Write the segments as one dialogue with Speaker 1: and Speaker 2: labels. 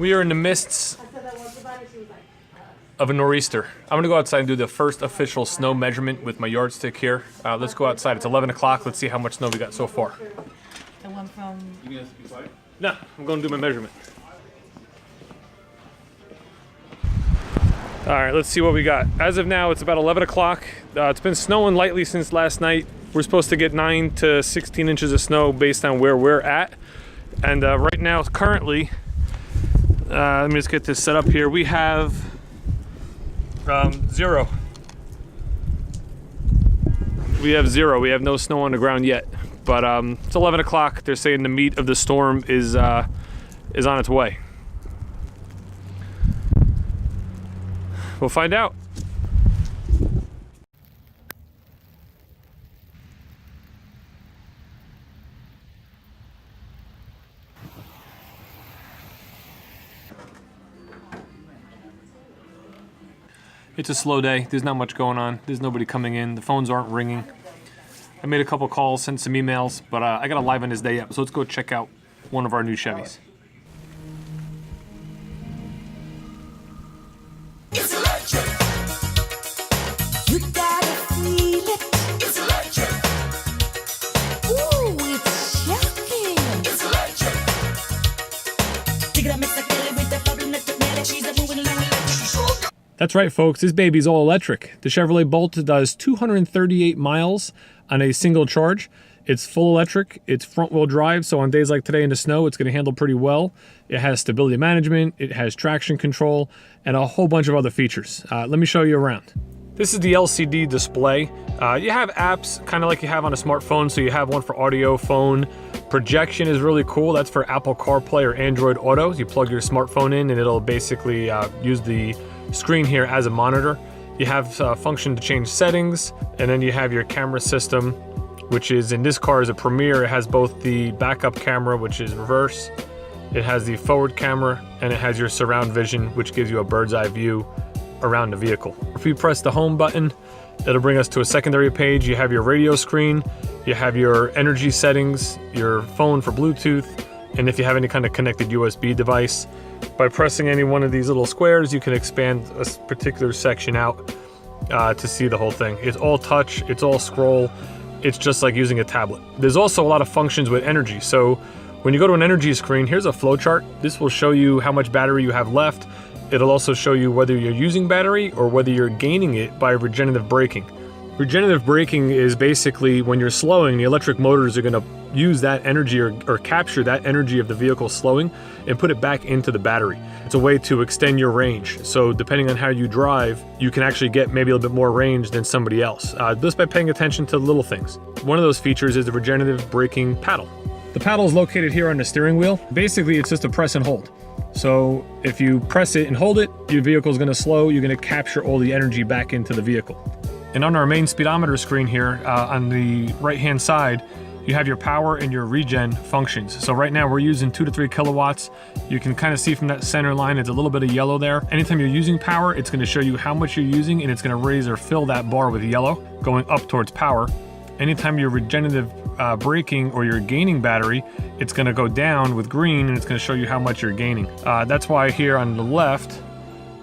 Speaker 1: We are in the midst of a nor'easter. I'm gonna go outside and do the first official snow measurement with my yardstick here. Let's go outside. It's 11 o'clock. Let's see how much snow we got so far.
Speaker 2: The one from...
Speaker 1: You gonna be quiet? No, I'm gonna do my measurement. All right, let's see what we got. As of now, it's about 11 o'clock. It's been snowing lightly since last night. We're supposed to get 9 to 16 inches of snow based on where we're at. And right now, currently, let me just get this set up here. We have 0. We have 0. We have no snow on the ground yet. But it's 11 o'clock. They're saying the meat of the storm is on its way. We'll find out. It's a slow day. There's not much going on. There's nobody coming in. The phones aren't ringing. I made a couple calls, sent some emails, but I got a live on this day up, so let's go check out one of our new Chevys.
Speaker 3: It's electric. You gotta feel it. It's electric. Ooh, it's shocking. It's electric.
Speaker 1: That's right, folks. This baby's all electric. The Chevrolet Bolt does 238 miles on a single charge. It's full electric. It's front-wheel drive, so on days like today in the snow, it's going to handle pretty well. It has stability management. It has traction control, and a whole bunch of other features. Let me show you around. This is the LCD display. You have apps kind of like you have on a smartphone, so you have one for audio, phone. Projection is really cool. That's for Apple CarPlay or Android Auto. You plug your smartphone in, and it'll basically use the screen here as a monitor. You have a function to change settings, and then you have your camera system, which is in this car is a Premier. It has both the backup camera, which is reverse. It has the forward camera, and it has your surround vision, which gives you a bird's eye view around the vehicle. If you press the home button, it'll bring us to a secondary page. You have your radio screen, you have your energy settings, your phone for Bluetooth, and if you have any kind of connected USB device. By pressing any one of these little squares, you can expand a particular section out to see the whole thing. It's all touch, it's all scroll. It's just like using a tablet. There's also a lot of functions with energy. So when you go to an energy screen, here's a flow chart. This will show you how much battery you have left. It'll also show you whether you're using battery or whether you're gaining it by regenerative braking. Regenerative braking is basically when you're slowing, the electric motors are gonna use that energy or capture that energy of the vehicle slowing and put it back into the battery. It's a way to extend your range. So depending on how you drive, you can actually get maybe a little bit more range than somebody else, just by paying attention to little things. One of those features is the regenerative braking paddle. The paddle is located here on the steering wheel. Basically, it's just a press and hold. So if you press it and hold it, your vehicle is gonna slow. You're gonna capture all the energy back into the vehicle. And on our main speedometer screen here, on the right-hand side, you have your power and your regen functions. So right now we're using 2 to 3 kilowatts. You can kind of see from that center line, it's a little bit of yellow there. Anytime you're using power, it's gonna show you how much you're using, and it's gonna raise or fill that bar with yellow, going up towards power. Anytime you're regenerative braking or you're gaining battery, it's gonna go down with green, and it's gonna show you how much you're gaining. That's why here on the left,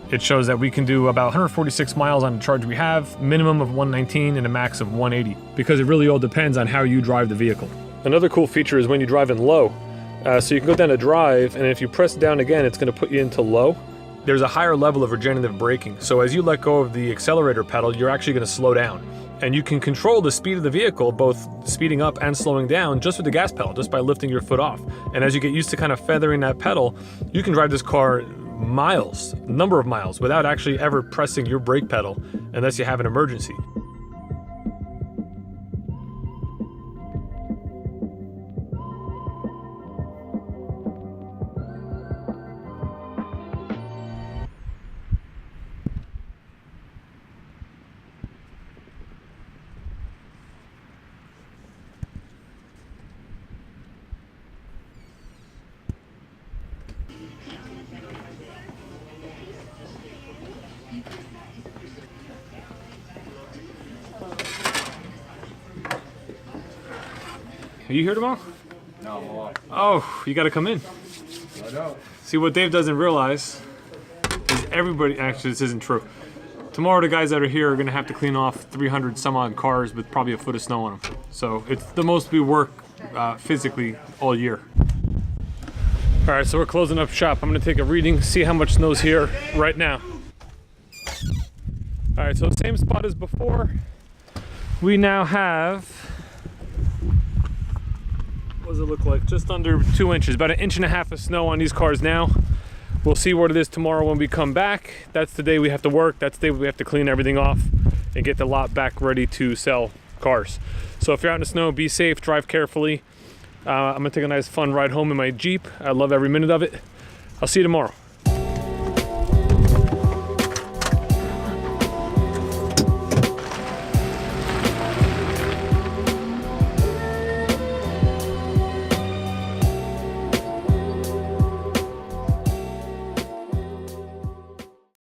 Speaker 1: it shows that we can do about 146 miles on the charge we have, minimum of 119 and a max of 180, because it really all depends on how you drive the vehicle. Another cool feature is when you drive in low. So you can go down to drive, and if you press down again, it's gonna put you into low. There's a higher level of regenerative braking. So as you let go of the accelerator pedal, you're actually gonna slow down. And you can control the speed of the vehicle, both speeding up and slowing down, just with the gas pedal, just by lifting your foot off. And as you get used to kind of feathering that pedal, you can drive this car miles, number of miles, without actually ever pressing your brake pedal, unless you have an emergency. Are you here tomorrow?
Speaker 4: No, I'm off.
Speaker 1: Oh, you gotta come in.
Speaker 4: I know.
Speaker 1: See, what Dave doesn't realize is everybody, actually this isn't true. Tomorrow the guys that are here are gonna have to clean off 300 some odd cars with probably a foot of snow on them. So it's the most we work physically all year. All right, so we're closing up shop. I'm gonna take a reading, see how much snow's here right now. All right, so same spot as before. We now have, what does it look like? Just under 2 inches, about 1.5 inches of snow on these cars now. We'll see what it is tomorrow when we come back. That's the day we have to work. That's the day we have to clean everything off and get the lot back ready to sell cars. So if you're out in the snow, be safe, drive carefully. I'm gonna take a nice fun ride home in my Jeep. I love every minute of it. I'll see you tomorrow.